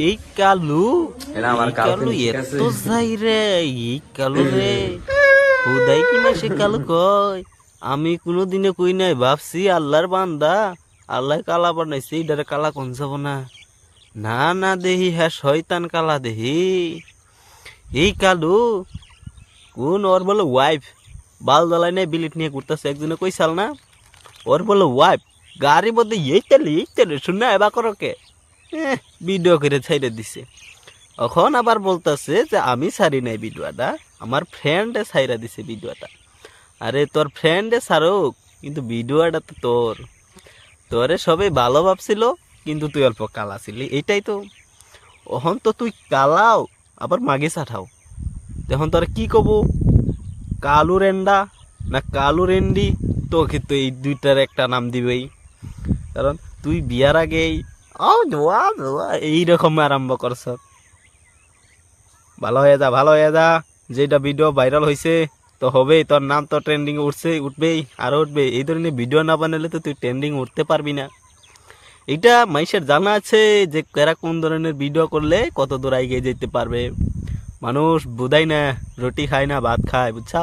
এই কালু এটা আমার এই কালু girlfriend, ঠিক এত আছে? যাই রে, এই কালু রে হুদাই কিনা সে কালু কয়। আমি কোনোদিনে কই নাই, ভাবছি আল্লাহর বান্দা, আল্লাহ কালা বানাইছে, এইটারে কালা কোন যাব না। না না দেহি হ্যাঁ শয়তান কালা দেহি। এই কালু কোন ওর বলে ওয়াইফ বাল জ্বালাই নাই বিলিট নিয়ে ঘুরতেছে, একজনে কইসাল না ওর বলে ওয়াইফ গাড়ি মধ্যে এই তেলে শুনে এবার করো কে ভিডিও করে ছাইড়ে দিছে। এখন আবার বলতেছে যে আমি ছাড়ি নাই ভিডিওটা, আমার ফ্রেন্ডে ছাইরা দিছে ভিডিওটা। আরে তোর ফ্রেন্ডে ছাড়ুক, কিন্তু ভিডিওটা তো তোর, তোরে সবাই ভালো ভাবছিল, কিন্তু তুই অল্প কালা ছিলি, এইটাই তো। এখন তো তুই কালাও আবার মাগে চাঠাও, এখন তোর কি কব, কালু রেন্ডা না কালু রেন্ডি, তোকে তো এই দুইটার একটা নাম দিবেই। কারণ তুই বিয়ার আগেই এইরকম আরম্ভ করছ। ভালো হয়ে যা, ভালো হয়ে যা, যেটা ভিডিও ভাইরাল হয়েছে তো হবেই, তোর নাম তো ট্রেন্ডিং উঠছে, উঠবেই আরো উঠবে। এই ধরনের ভিডিও না বানালে তো তুই ট্রেন্ডিং উঠতে পারবি না। এটা মানুষের জানা আছে যে কারা কোন ধরনের ভিডিও করলে কত দূর এগিয়ে যেতে পারবে। মানুষ বুঝাই না, রুটি খায় না ভাত খায়, বুঝছা।